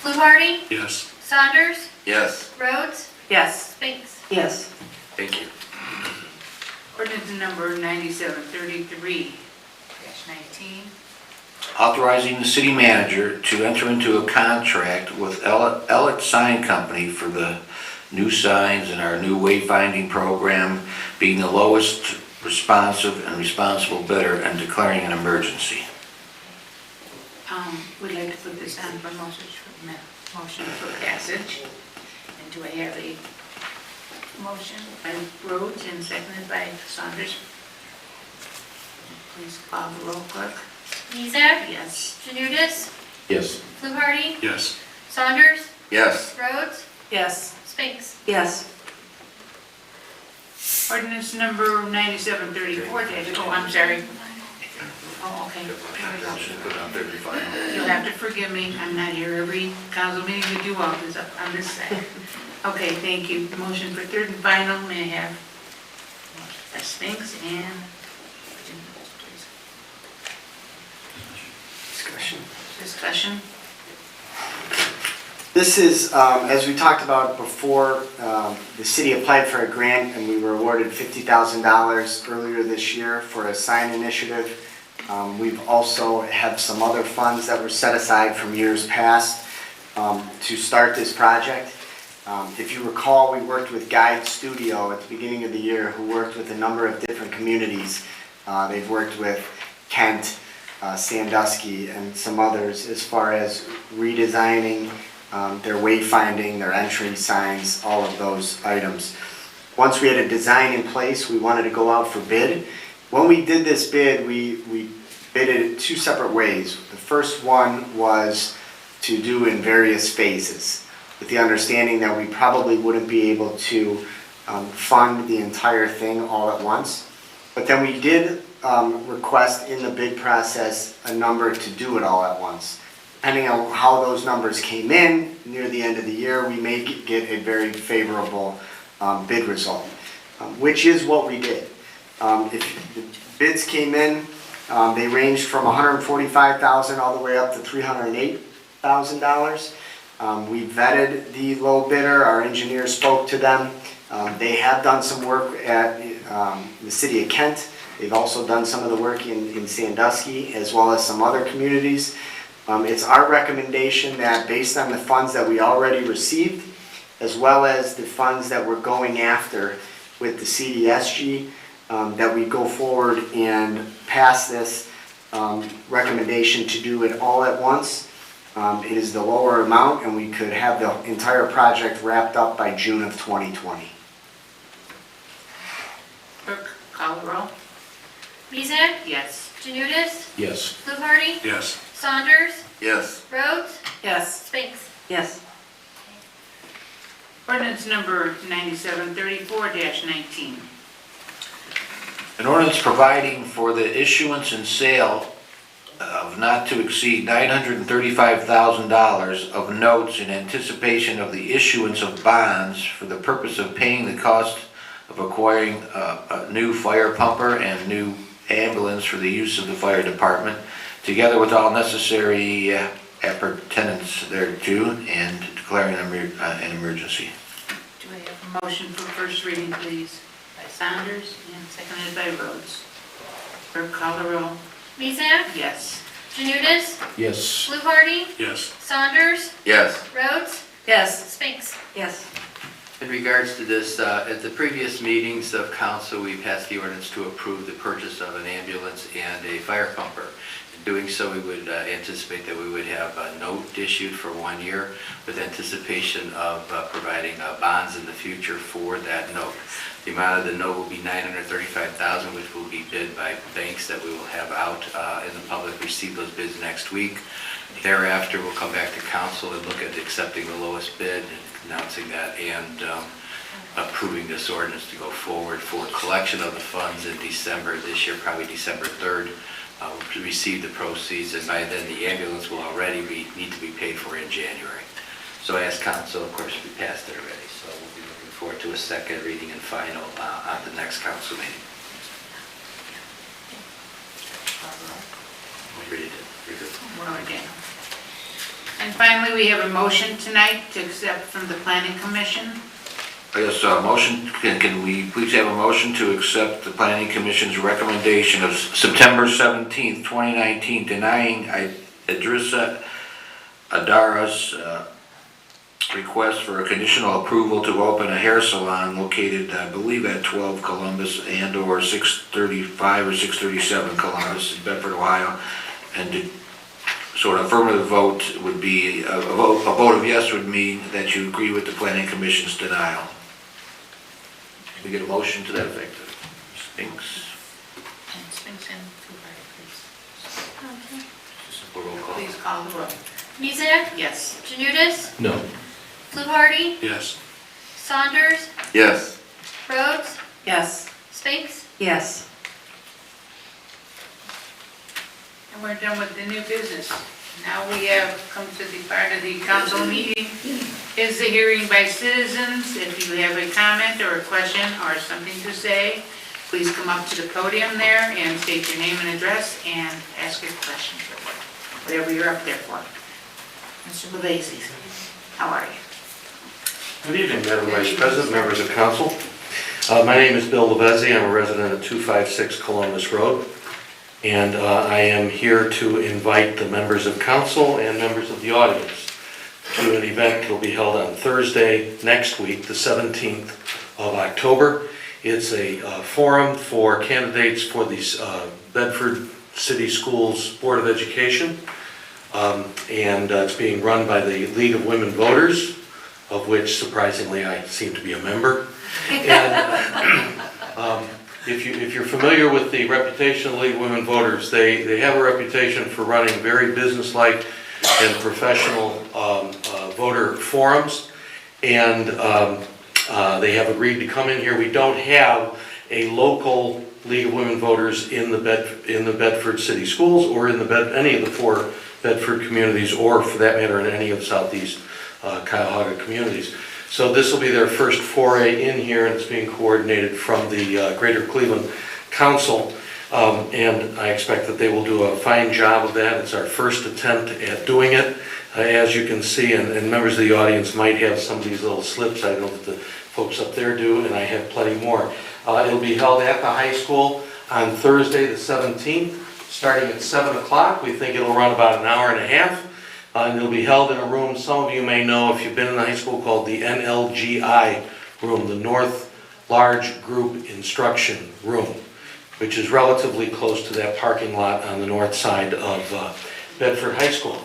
Fluharty? Yes. Saunders? Yes. Rhodes? Yes. Spinks? Yes. Thank you. Ordinance number 9733-19. Authorizing the city manager to enter into a contract with Elliott Sign Company for the new signs and our new wayfinding program, being the lowest responsive and responsible bidder and declaring an emergency. We'd like to put this on for motion for passage. And do I have a motion by Rhodes and seconded by Saunders? Please call the roll, clerk. Mezak? Yes. Janutus? Yes. Fluharty? Yes. Saunders? Yes. Rhodes? Yes. Spinks? Yes. Ordinance number 9734, oh, I'm sorry. Oh, okay. Put it on 35. You'll have to forgive me, I'm not here every council meeting to do all this up on this side. Okay, thank you. Motion for third and final, may I have Spinks and discussion? This is, as we talked about before, the city applied for a grant and we were awarded $50,000 earlier this year for a sign initiative. We've also have some other funds that were set aside from years past to start this project. If you recall, we worked with Guide Studio at the beginning of the year, who worked with a number of different communities. They've worked with Kent, Sandusky, and some others as far as redesigning their wayfinding, their entry signs, all of those items. Once we had a design in place, we wanted to go out for bid. When we did this bid, we bid it two separate ways. The first one was to do in various phases, with the understanding that we probably wouldn't be able to fund the entire thing all at once. But then we did request in the bid process a number to do it all at once. Depending on how those numbers came in near the end of the year, we may get a very favorable bid result, which is what we did. If the bids came in, they ranged from $145,000 all the way up to $308,000. We vetted the low bidder, our engineer spoke to them. They have done some work at the city of Kent. They've also done some of the work in Sandusky, as well as some other communities. It's our recommendation that based on the funds that we already received, as well as the funds that we're going after with the CDSG, that we go forward and pass this recommendation to do it all at once. It is the lower amount, and we could have the entire project wrapped up by June of 2020. Clerk, call the roll. Mezak? Yes. Janutus? Yes. Fluharty? Yes. Saunders? Yes. Rhodes? Yes. Spinks? Yes. Ordinance number 9734-19. An ordinance providing for the issuance and sale of not to exceed $935,000 of notes in anticipation of the issuance of bonds for the purpose of paying the cost of acquiring a new fire pumper and new ambulance for the use of the fire department, together with all necessary appurtenance thereto, and declaring an emergency. Do I have a motion for first reading, please? By Saunders and seconded by Rhodes. Clerk, call the roll. Mezak? Yes. Janutus? Yes. Fluharty? Yes. Saunders? Yes. Rhodes? Yes. Spinks? Yes. In regards to this, at the previous meetings of council, we passed the ordinance to approve the purchase of an ambulance and a fire pumper. In doing so, we would anticipate that we would have a note issued for 1 year with anticipation of providing bonds in the future for that note. The amount of the note will be $935,000, which will be bid by banks that we will have out in the public, receive those bids next week. Thereafter, we'll come back to council and look at accepting the lowest bid, announcing that, and approving this ordinance to go forward for collection of the funds in December this year, probably December 3rd. We'll receive the proceeds, and by then the ambulance will already need to be paid for in January. So as council, of course, we passed it already, so we'll be looking forward to a second reading and final at the next council meeting. We'll read it. Well, again. And finally, we have a motion tonight to accept from the Planning Commission. Yes, motion, can we please have a motion to accept the Planning Commission's recommendation of September 17th, 2019, denying Idrissa Adaras request for a conditional approval to open a hair salon located, I believe, at 12 Columbus and/or 635 or 637 Columbus in Bedford, Ohio. So an affirmative vote would be, a vote of yes would mean that you agree with the planning commission's denial. Can we get a motion to that effect? Spinks? And Spinks and Fluharty, please. Simple roll call. Please call the roll. Mizek? Yes. Janudis, No. Fluharty? Yes. Saunders? Yes. Rhodes? Yes. Spinks? Yes. And we're done with the new business. Now we have come to the part of the council meeting. Is the hearing by citizens. If you have a comment or a question or something to say, please come up to the podium there and state your name and address and ask your question or whatever you're up there for. Mr. Levacy, how are you? Good evening, Madam Vice President, members of council. My name is Bill Levezzi. I'm a resident of 256 Columbus Road. And I am here to invite the members of council and members of the audience to an event that will be held on Thursday next week, the 17th of October. It's a forum for candidates for the Bedford City Schools Board of Education. And it's being run by the League of Women Voters, of which surprisingly I seem to be a member. And if you're familiar with the reputation of the League of Women Voters, they have a reputation for running very businesslike and professional voter forums. And they have agreed to come in here. We don't have a local League of Women Voters in the Bedford City Schools or in any of the 4 Bedford communities, or for that matter in any of the southeast Cuyahoga communities. So this will be their first foray in here, and it's being coordinated from the Greater Cleveland Council. And I expect that they will do a fine job of that. It's our first attempt at doing it. As you can see, and members of the audience might have some of these little slips. I know that the folks up there do, and I have plenty more. It'll be held at the high school on Thursday the 17th, starting at 7 o'clock. We think it'll run about an hour and a half. And it'll be held in a room some of you may know if you've been in the high school, called the NLGI room, the North Large Group Instruction Room, which is relatively close to that parking lot on the north side of Bedford High School.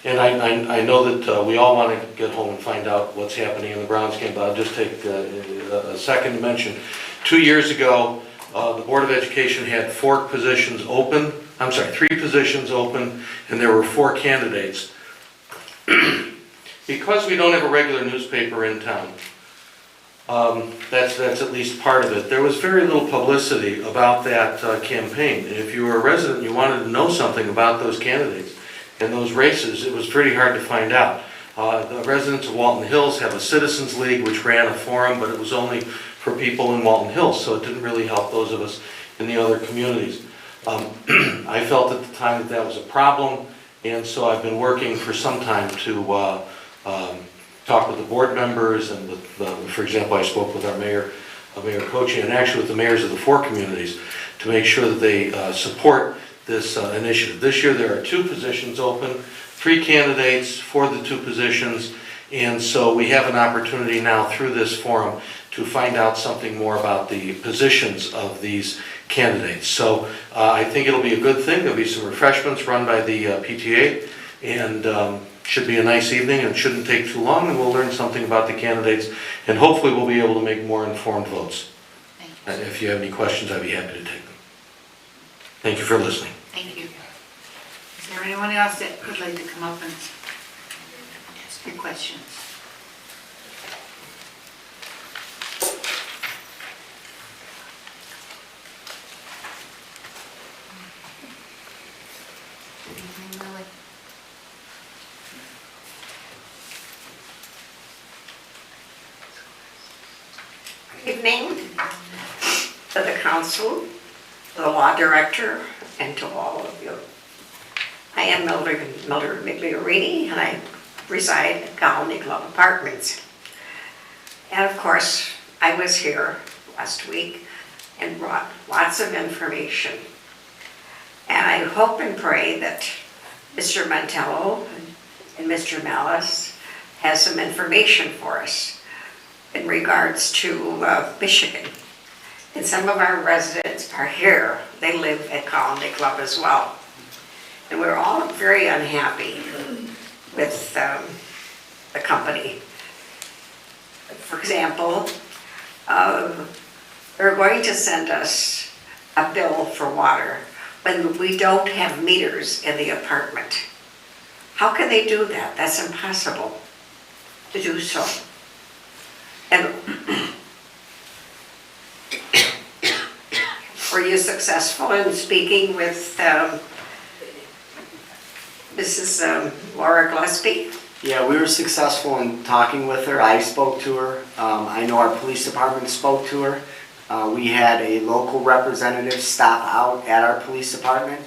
And I know that we all want to get home and find out what's happening in the Browns game, but I'll just take a second to mention. 2 years ago, the Board of Education had 3 positions open, and there were 4 candidates. Because we don't have a regular newspaper in town, that's at least part of it. There was very little publicity about that campaign. And if you were a resident and you wanted to know something about those candidates and those races, it was pretty hard to find out. The residents of Walton Hills have a Citizens League which ran a forum, but it was only for people in Walton Hills, so it didn't really help those of us in the other communities. I felt at the time that that was a problem, and so I've been working for some time to talk with the board members and with, for example, I spoke with our Mayor Cochi, and actually with the mayors of the 4 communities to make sure that they support this initiative. This year there are 2 positions open, 3 candidates for the 2 positions, and so we have an opportunity now through this forum to find out something more about the positions of these candidates. So I think it'll be a good thing. There'll be some refreshments run by the PTA, and should be a nice evening, and shouldn't take too long, and we'll learn something about the candidates, and hopefully we'll be able to make more informed votes. Thank you. If you have any questions, I'd be happy to take them. Thank you for listening. Thank you. Is there anyone else that would like to come up and ask your questions? Evening to the council, the law director, and to all of you. I am Mildred Migliorini, and I reside at Colony Club Apartments. And of course, I was here last week and brought lots of information. And I hope and pray that Mr. Mantello and Mr. Malice has some information for us in regards to Michigan. And some of our residents are here. They live at Colony Club as well. And we're all very unhappy with the company. For example, they're going to send us a bill for water when we don't have meters in the apartment. How can they do that? That's impossible to do so. And were you successful in speaking with Mrs. Laura Gillespie? Yeah, we were successful in talking with her. I spoke to her. I know our police department spoke to her. We had a local representative stop out at our police department.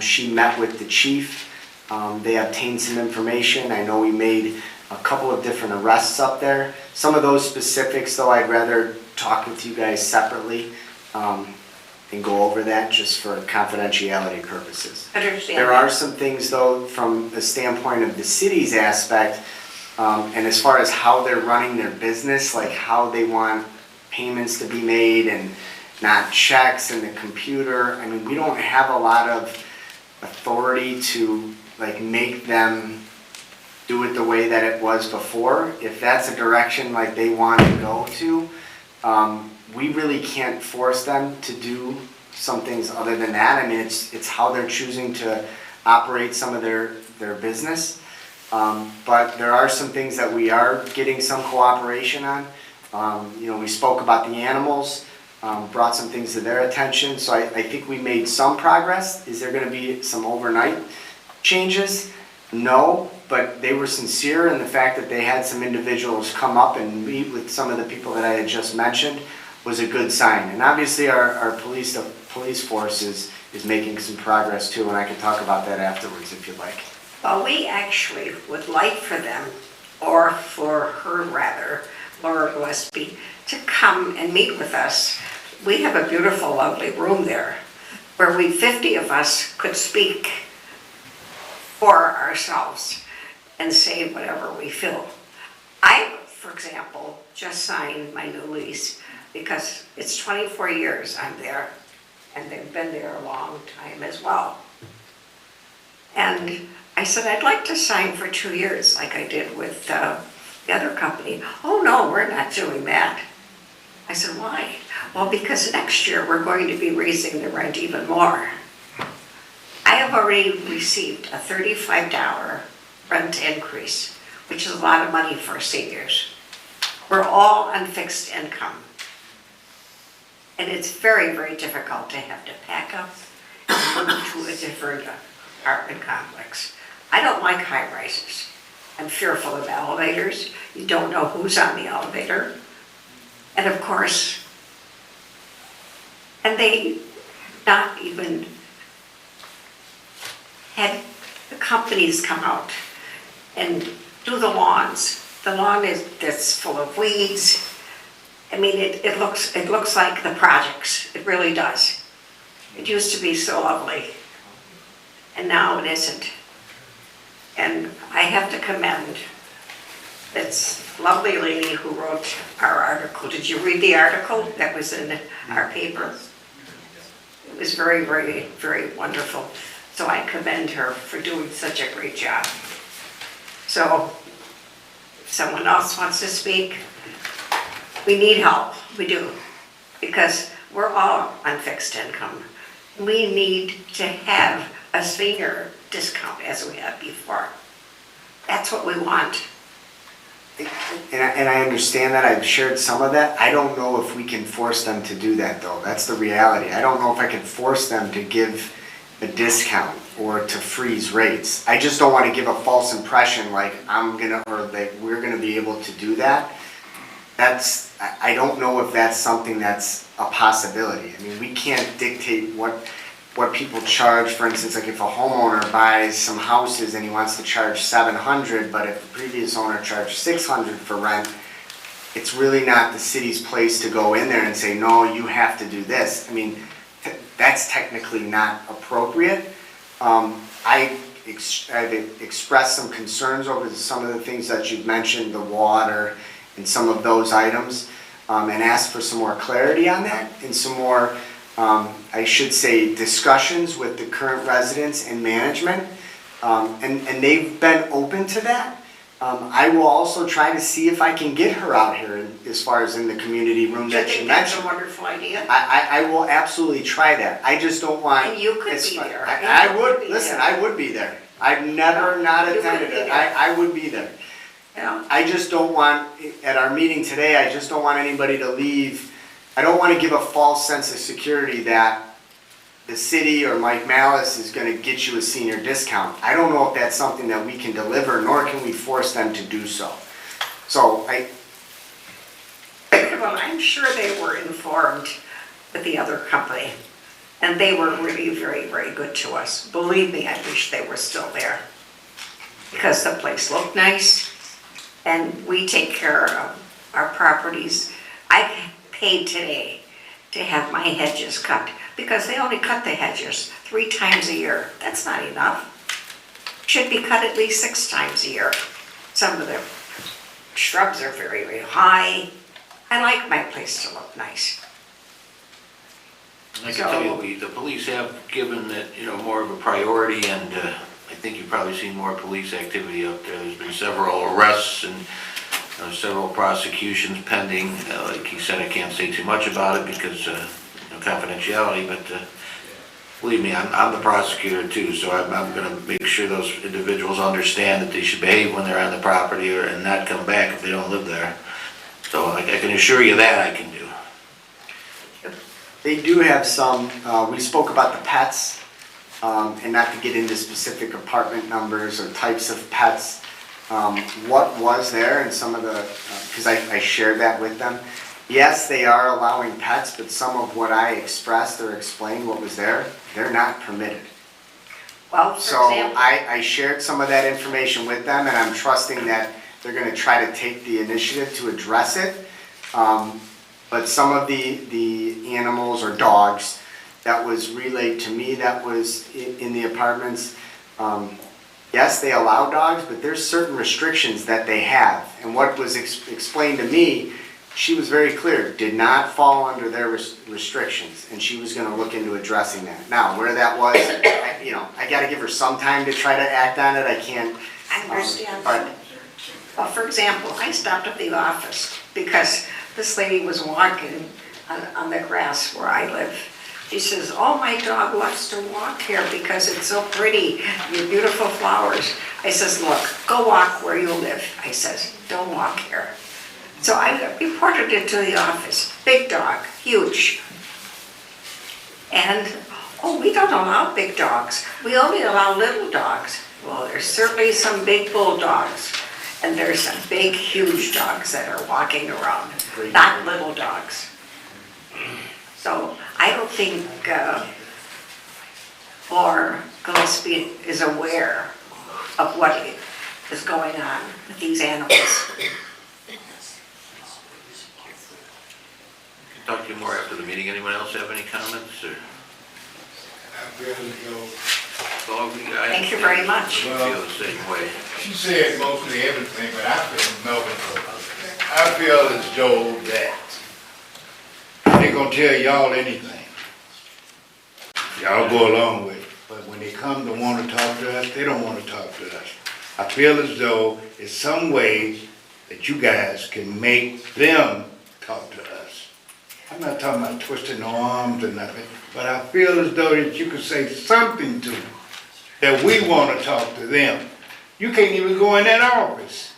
She met with the chief. They obtained some information. I know we made a couple of different arrests up there. Some of those specifics, though, I'd rather talk with you guys separately and go over that just for confidentiality purposes. Understand. There are some things, though, from the standpoint of the city's aspect, and as far as how they're running their business, like how they want payments to be made and not checks and the computer. I mean, we don't have a lot of authority to like make them do it the way that it was before. If that's a direction like they want to go to, we really can't force them to do some things other than that. I mean, it's how they're choosing to operate some of their business. But there are some things that we are getting some cooperation on. We spoke about the animals, brought some things to their attention, so I think we made some progress. Is there going to be some overnight changes? No, but they were sincere in the fact that they had some individuals come up and meet with some of the people that I had just mentioned was a good sign. And obviously our police force is making some progress too, and I can talk about that afterwards if you'd like. Well, we actually would like for them, or for her rather, Laura Gillespie, to come and meet with us. We have a beautiful, lovely room there where 50 of us could speak for ourselves and say whatever we feel. I, for example, just signed my new lease because it's 24 years I'm there, and they've been there a long time as well. And I said, I'd like to sign for 2 years like I did with the other company. Oh no, we're not doing that. I said, why? Well, because next year we're going to be raising the rent even more. I have already received a $35 rent increase, which is a lot of money for seniors. We're all on fixed income. And it's very, very difficult to have to pack up and move to a different apartment complex. I don't like high rises. I'm fearful of elevators. You don't know who's on the elevator. And of course, and they not even had the companies come out and do the lawns. The lawn that's full of weeds. I mean, it looks like the projects. It really does. It used to be so lovely, and now it isn't. And I have to commend this lovely lady who wrote our article. Did you read the article that was in our paper? It was very, very, very wonderful. So I commend her for doing such a great job. So if someone else wants to speak, we need help, we do, because we're all on fixed income. We need to have a senior discount as we had before. That's what we want. And I understand that, I've shared some of that. I don't know if we can force them to do that though, that's the reality. I don't know if I can force them to give a discount or to freeze rates. I just don't want to give a false impression like we're gonna be able to do that. I don't know if that's something that's a possibility. I mean, we can't dictate what people charge. For instance, like if a homeowner buys some houses and he wants to charge $700, but if the previous owner charged $600 for rent, it's really not the city's place to go in there and say, no, you have to do this. I mean, that's technically not appropriate. I've expressed some concerns over some of the things that you've mentioned, the water and some of those items, and asked for some more clarity on that and some more, I should say, discussions with the current residents and management. And they've been open to that. I will also try to see if I can get her out here as far as in the community room Do you that you think that's a mentioned. wonderful idea? I will absolutely try that. I just don't want. And you could it's be fun- there. I You could would, be listen, there. I would be there. I've never not You could attended be it. there. I would be there. Yeah. I just don't want, at our meeting today, I just don't want anybody to leave. I don't want to give a false sense of security that the city or Mike Malice is going to get you a senior discount. I don't know if that's something that we can deliver, nor can we force them to do so. So Well, I'm sure they were informed with the other company, and they were really very, very good to us. Believe me, I wish they were still there, because the place looked nice, and we take care of our properties. I paid today to have my hedges cut, because they only cut the hedges 3 times a year. That's not enough. Should be cut at least 6 times a year. Some of the shrubs are very, very high. I like my place to look nice. I can tell you, the police have given it, more of a priority, and I think you've probably seen more police activity out there. There's been several arrests and several prosecutions pending. Like he said, I can't say too much about it because confidentiality, but believe me, I'm the prosecutor too, so I'm going to make sure those individuals understand that they should behave when they're on the property and not come back if they don't live there. So I can assure you that I can do. They do have some, we spoke about the pets, and not to get into specific apartment numbers or types of pets. What was there and some of the, because I shared that with them. Yes, they are allowing pets, but some of what I expressed or explained what was there, they're not permitted. Well, for So example, I shared some of that information with them, and I'm trusting that they're gonna try to take the initiative to address it. But some of the animals or dogs that was relayed to me that was in the apartments, yes, they allow dogs, but there's certain restrictions that they have. And what was explained to me, she was very clear, did not fall under their restrictions, and she was gonna look into addressing that. Now, where that was, I gotta give her some time to try to act on it, I can't. I understand. But Well, for example, I stopped at the office because this lady was walking on the grass where I live. She says, "Oh, my dog loves to walk here because it's so pretty, your beautiful flowers." I says, "Look, go walk where you live." I says, "Don't walk here." So I reported it to the office. Big dog, huge. And, "Oh, we don't allow big dogs. We only allow little dogs." Well, there's certainly some big bulldogs. And there's some big, huge dogs that are walking around, not little dogs. So I don't think Laura Gillespie is aware of what is going on with these animals. Talk to you more after the meeting. Anyone else have any comments? Or? Thank you very much. I feel the same way. She said mostly everything, but I feel, Melvin, I feel as though that they gonna tell y'all anything. Y'all go along with it, but when they come to wanna talk to us, they don't wanna talk to us. I feel as though it's some way that you guys can make them talk to us. I'm not talking about twisting their arms or nothing, but I feel as though that you could say something to them, that we wanna talk to them. You can't even go in that office.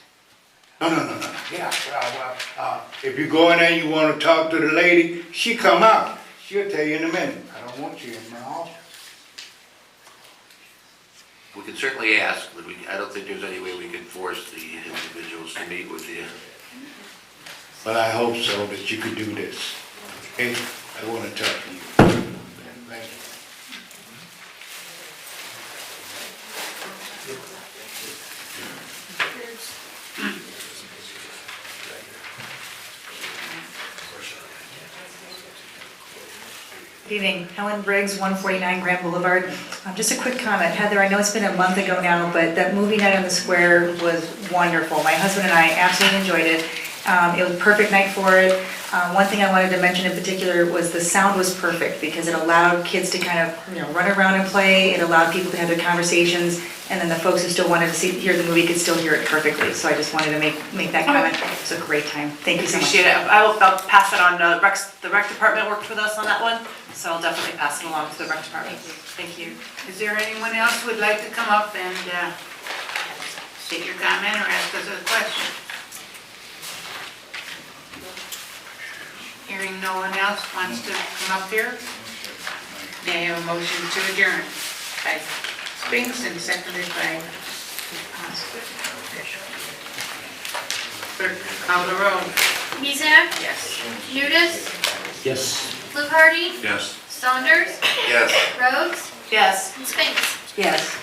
No. Yeah, if you go in there and you wanna talk to the lady, she come out. She'll tell you in a minute, I don't want you in my office. We can certainly ask, but I don't think there's any way we can force the individuals to meet with you. But I hope so, that you could do this. Okay, I wanna talk to you. Thank you. Good evening, Helen Briggs, 149 Grand Boulevard. Just a quick comment, Heather, I know it's been a month ago now, but that movie night on the square was wonderful. My husband and I absolutely enjoyed it. It was a perfect night for it. One thing I wanted to mention in particular was the sound was perfect because it allowed kids to kind of, run around and play. It allowed people to have their conversations, and then the folks who still wanted to hear the movie could still hear it perfectly. So I just wanted to make that comment. It was a great time. Thank you so much. Appreciate it. I'll pass it on. The rec department worked with us on that one, so I'll definitely pass it along to the rec department. Thank you. Is there anyone else who would like to come up and state your comment or ask us a question? Hearing no one else wants to come up here, may I have a motion to adjourn by Spinks and seconded by clerk, call the roll. Mizek? Yes. Nudis? Yes. Fluharty? Yes. Saunders? Yes. Rhodes? Yes. And Spinks? Yes.